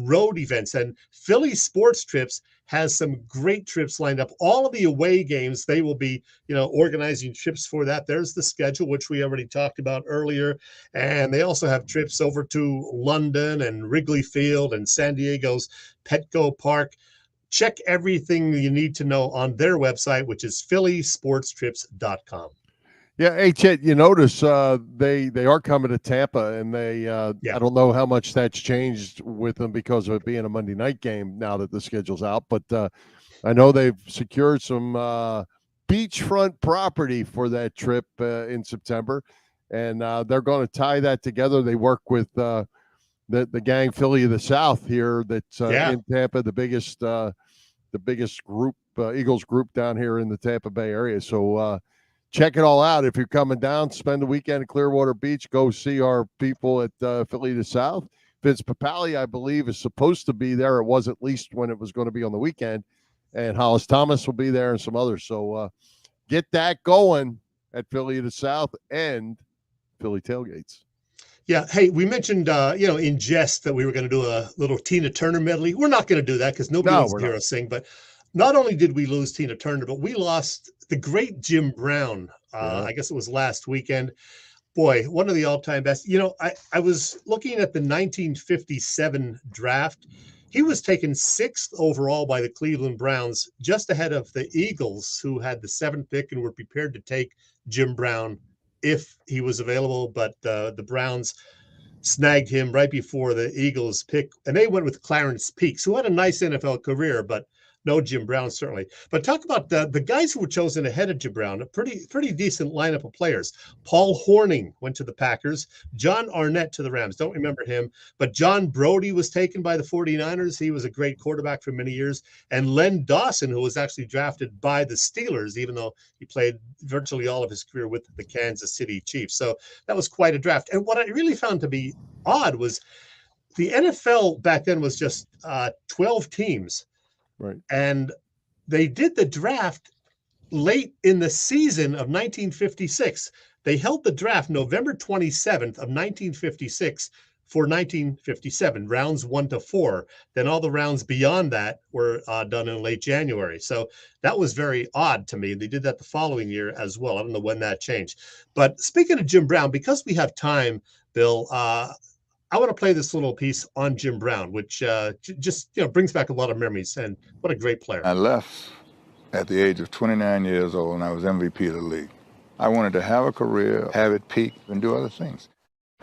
road events. And Philly Sports Trips has some great trips lined up. All of the away games, they will be, organizing trips for that. There's the schedule, which we already talked about earlier. And they also have trips over to London and Wrigley Field and San Diego's Petco Park. Check everything you need to know on their website, which is phillysportstrips.com. Yeah, hey, Chet, you notice they are coming to Tampa, and they I don't know how much that's changed with them because of it being a Monday night game now that the schedule's out, but I know they've secured some beachfront property for that trip in September, and they're going to tie that together. They work with the gang Philly of the South here that's in Tampa, the biggest group, Eagles group down here in the Tampa Bay area. So check it all out. If you're coming down, spend the weekend at Clearwater Beach, go see our people at Philly to South. Vince Papali, I believe, is supposed to be there. It was at least when it was going to be on the weekend. And Hollis Thomas will be there and some others. So get that going at Philly to South and Philly Tailgates. Yeah. Hey, we mentioned, in jest that we were going to do a little Tina Turner medley. We're not going to do that because nobody wants to hear us sing. But not only did we lose Tina Turner, but we lost the great Jim Brown. I guess it was last weekend. Boy, one of the all-time best. I was looking at the 1957 draft. He was taken 6th overall by the Cleveland Browns, just ahead of the Eagles, who had the 7th pick and were prepared to take Jim Brown if he was available. But the Browns snagged him right before the Eagles pick, and they went with Clarence Peaks, who had a nice NFL career, but no Jim Brown, certainly. But talk about the guys who were chosen ahead of Jim Brown, a pretty decent lineup of players. Paul Hornung went to the Packers. John Arnett to the Rams. Don't remember him. But John Brody was taken by the 49ers. He was a great quarterback for many years. And Len Dawson, who was actually drafted by the Steelers, even though he played virtually all of his career with the Kansas City Chiefs. So that was quite a draft. And what I really found to be odd was the NFL back then was just 12 teams. Right. And they did the draft late in the season of 1956. They held the draft November 27th of 1956 for 1957, rounds 1 to 4. Then all the rounds beyond that were done in late January. So that was very odd to me. They did that the following year as well. I don't know when that changed. But speaking of Jim Brown, because we have time, Bill, I want to play this little piece on Jim Brown, which just brings back a lot of memories. And what a great player. I left at the age of 29 years old, and I was MVP of the league. I wanted to have a career, have it peak, and do other things.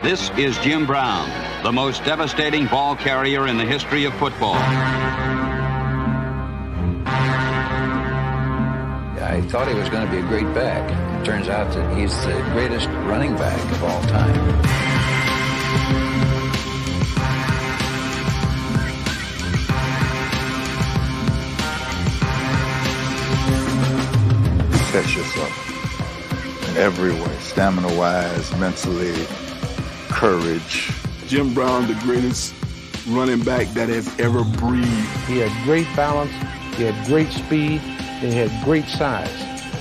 This is Jim Brown, the most devastating ball carrier in the history of football. I thought he was going to be a great back. It turns out that he's the greatest running back of all time. Set yourself in every way, stamina-wise, mentally, courage. Jim Brown, the greatest running back that has ever breathed. He had great balance, he had great speed, he had great size.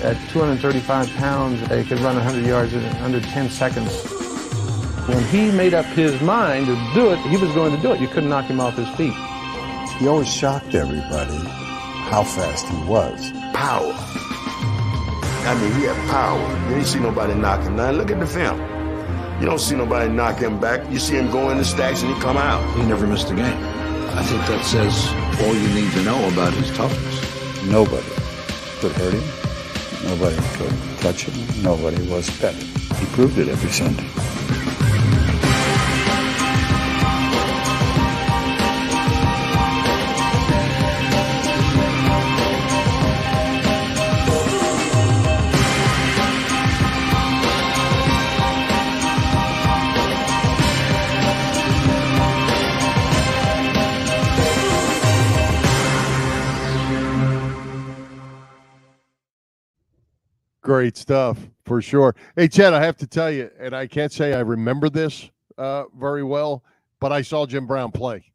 At 235 pounds, he could run 100 yards in under 10 seconds. When he made up his mind to do it, he was going to do it. You couldn't knock him off his feet. He always shocked everybody how fast he was. Power. I mean, he had power. You ain't see nobody knock him down. Look at the film. You don't see nobody knock him back. You see him go in the stacks and he come out. He never missed a game. I think that says all you need to know about his toughness. Nobody could hurt him. Nobody could touch him. Nobody was better. He proved it every Sunday. Great stuff for sure. Hey, Chet, I have to tell you, and I can't say I remember this very well, but I saw Jim Brown play.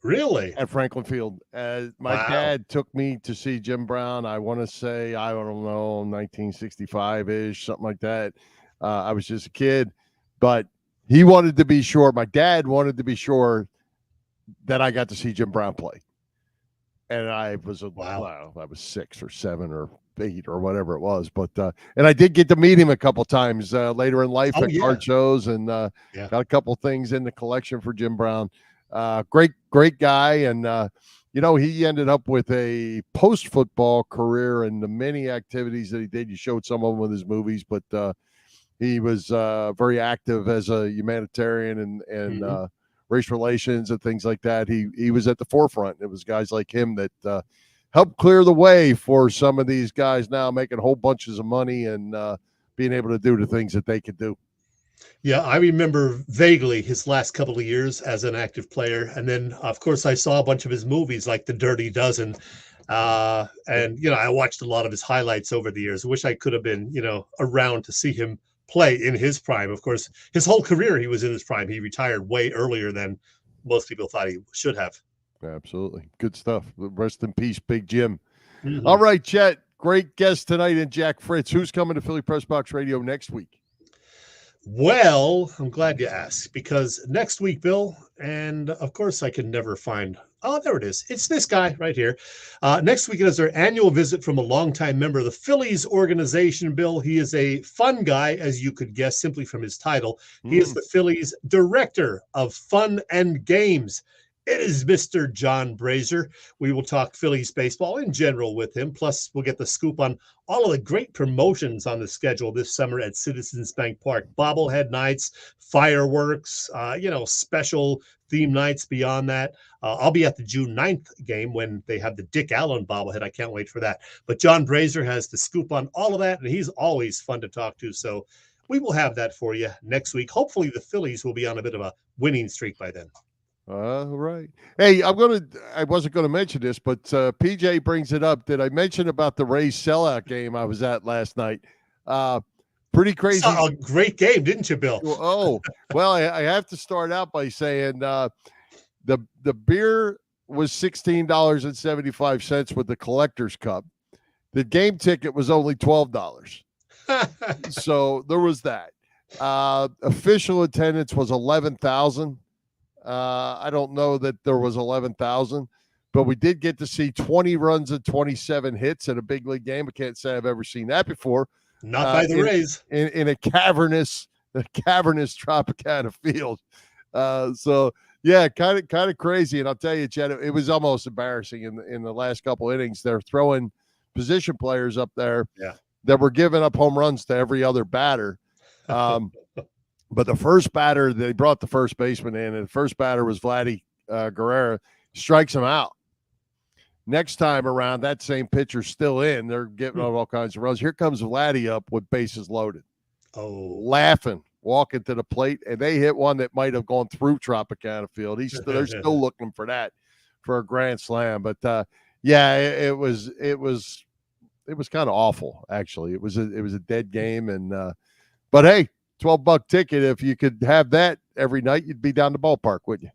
Really? At Franklin Field. My dad took me to see Jim Brown. I want to say, I don't know, 1965-ish, something like that. I was just a kid, but he wanted to be sure. My dad wanted to be sure that I got to see Jim Brown play. And I was I was 6 or 7 or 8 or whatever it was, but and I did get to meet him a couple times later in life at card shows, and got a couple things in the collection for Jim Brown. Great guy, and he ended up with a post-football career and the many activities that he did. You showed some of them with his movies, but he was very active as a humanitarian and race relations and things like that. He was at the forefront. It was guys like him that helped clear the way for some of these guys now making whole bunches of money and being able to do the things that they could do. Yeah, I remember vaguely his last couple of years as an active player. And then, of course, I saw a bunch of his movies like The Dirty Dozen. And I watched a lot of his highlights over the years. I wish I could have been, around to see him play in his prime. Of course, his whole career, he was in his prime. He retired way earlier than most people thought he should have. Absolutely. Good stuff. Rest in peace, Big Jim. Mm-hmm. All right, Chet. Great guest tonight in Jack Fritz. Who's coming to Philly Pressbox Radio next week? Well, I'm glad you asked, because next week, Bill, and of course I can never find, there it is. It's this guy right here. Next week is our annual visit from a longtime member of the Phillies organization, Bill. He is a fun guy, as you could guess simply from his title. He is the Phillies Director of Fun and Games. It is Mr. John Brazier. We will talk Phillies baseball in general with him. Plus, we'll get the scoop on all of the great promotions on the schedule this summer at Citizens Bank Park. Bobblehead nights, fireworks, special theme nights beyond that. I'll be at the June 9th game when they have the Dick Allen bobblehead. I can't wait for that. But John Brazier has the scoop on all of that, and he's always fun to talk to. So we will have that for you next week. Hopefully the Phillies will be on a bit of a winning streak by then. Right. Hey, I wasn't going to mention this, but PJ brings it up. Did I mention about the Rays sellout game I was at last night? Pretty crazy. You saw a great game, didn't you, Bill? Oh, well, I have to start out by saying the beer was $16.75 with the collector's cup. The game ticket was only $12. So there was that. Official attendance was 11,000. I don't know that there was 11,000, but we did get to see 20 runs and 27 hits in a big league game. I can't say I've ever seen that before. Not by the Rays. In a cavernous Tropicana field. So yeah, kind of crazy. And I'll tell you, Chet, it was almost embarrassing in the last couple innings. They're throwing position players up there that were giving up home runs to every other batter. But the first batter, they brought the first baseman in, and the first batter was Vladdy Guerrero, strikes him out. Next time around, that same pitcher's still in. They're getting all kinds of runs. Here comes Vladdy up with bases loaded. Oh, laughing, walking to the plate, and they hit one that might have gone through Tropicana Field. They're still looking for that for a grand slam. But it was kind of awful, actually. It was a dead game, and but hey, $12 ticket. If you could have that every night, you'd be down the ballpark, wouldn't you?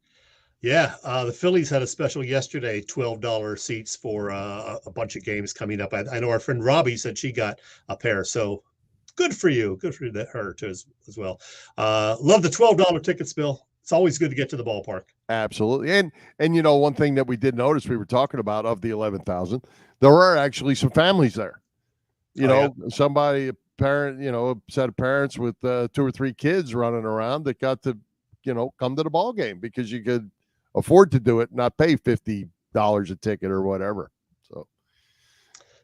Yeah, the Phillies had a special yesterday, $12 seats for a bunch of games coming up. I know our friend Robbie said she got a pair, so good for you. Good for her too as well. Love the $12 tickets, Bill. It's always good to get to the ballpark. Absolutely. And one thing that we did notice, we were talking about of the 11,000, there are actually some families there. Somebody, a parent, a set of parents with 2 or 3 kids running around that got to, come to the ball game because you could afford to do it, not pay $50 a ticket or whatever. So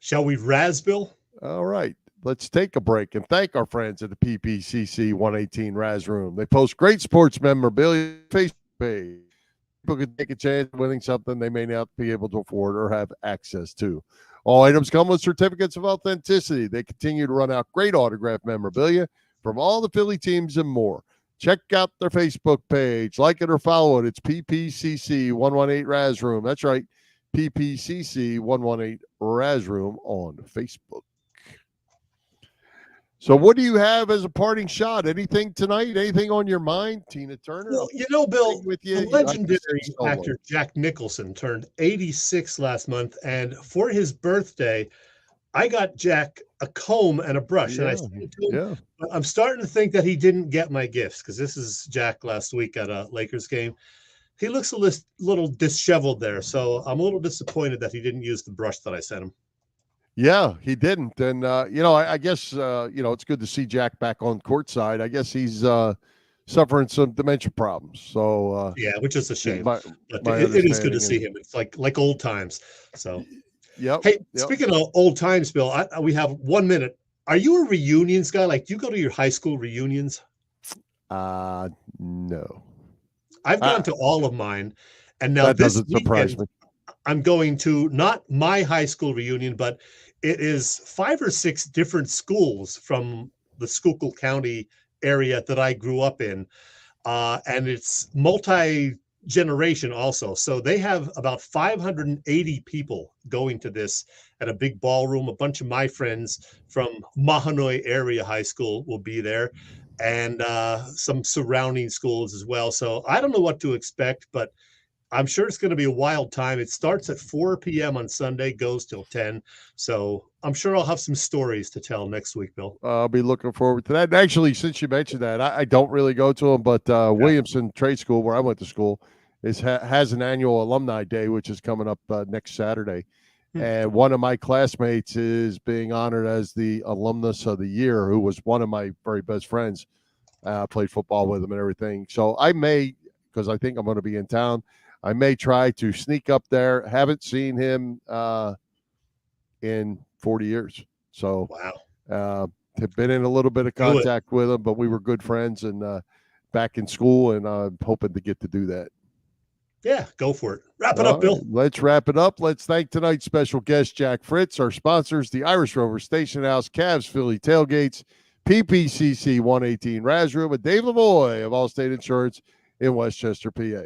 shall we razz, Bill? All right. Let's take a break and thank our friends at the PPCC 118 Raz Room. They post great sports memorabilia Facebook page. People can take a chance of winning something they may not be able to afford or have access to. All items come with certificates of authenticity. They continue to run out great autographed memorabilia from all the Philly teams and more. Check out their Facebook page. Like it or follow it. It's PPCC 118 Raz Room. That's right. PPCC 118 Raz Room on Facebook. So what do you have as a parting shot? Anything tonight? Anything on your mind? Tina Turner? Well, Bill, with you, the legendary actor Jack Nicholson turned 86 last month, and for his birthday, I got Jack a comb and a brush, and I sent it to him. I'm starting to think that he didn't get my gifts because this is Jack last week at a Lakers game. He looks a little disheveled there, so I'm a little disappointed that he didn't use the brush that I sent him. Yeah, he didn't. And, I guess, it's good to see Jack back on courtside. I guess he's suffering some dementia problems. So, which is a shame. But it is good to see him. It's like old times. So, speaking of old times, Bill, we have 1 minute. Are you a reunions guy? Like, do you go to your high school reunions? No. I've gone to all of mine. And now that doesn't surprise me. I'm going to not my high school reunion, but it is 5 or 6 different schools from the Schuylkill County area that I grew up in. And it's multi-generation also. So they have about 580 people going to this at a big ballroom. A bunch of my friends from Mahanoy area high school will be there, and some surrounding schools as well. So I don't know what to expect, but I'm sure it's going to be a wild time. It starts at 4 p.m. on Sunday, goes till 10. So I'm sure I'll have some stories to tell next week, Bill. I'll be looking forward to that. And actually, since you mentioned that, I don't really go to them, but Williamson Trade School, where I went to school, has an annual alumni day, which is coming up next Saturday. And one of my classmates is being honored as the alumnus of the year, who was one of my very best friends. I played football with him and everything. So I may, because I think I'm going to be in town, I may try to sneak up there. Haven't seen him in 40 years. So wow. Have been in a little bit of contact with him, but we were good friends and back in school, and I'm hoping to get to do that. Yeah, go for it. Wrap it up, Bill. Right, let's wrap it up. Let's thank tonight's special guest, Jack Fritz, our sponsors, the Irish Rover Station House, Cavs Philly Tailgates, PPCC 118 Razroom, and Dave Lavoie of Allstate Insurance in Westchester, PA.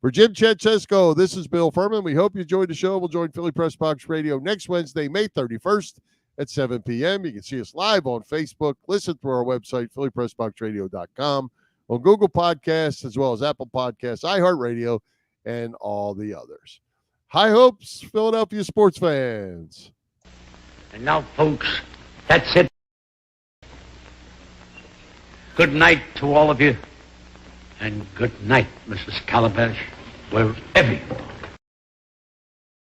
For Jim Chet Chesko, this is Bill Furman. We hope you enjoyed the show. We'll join Philly Press Box Radio next Wednesday, May 31st at 7 p.m. You can see us live on Facebook, listen through our website, phillypressboxradio.com, on Google Podcasts, as well as Apple Podcasts, iHeartRadio, and all the others. High hopes, Philadelphia sports fans. And now, folks, that's it. Good night to all of you, and good night, Mrs. Calabash, wherever you are.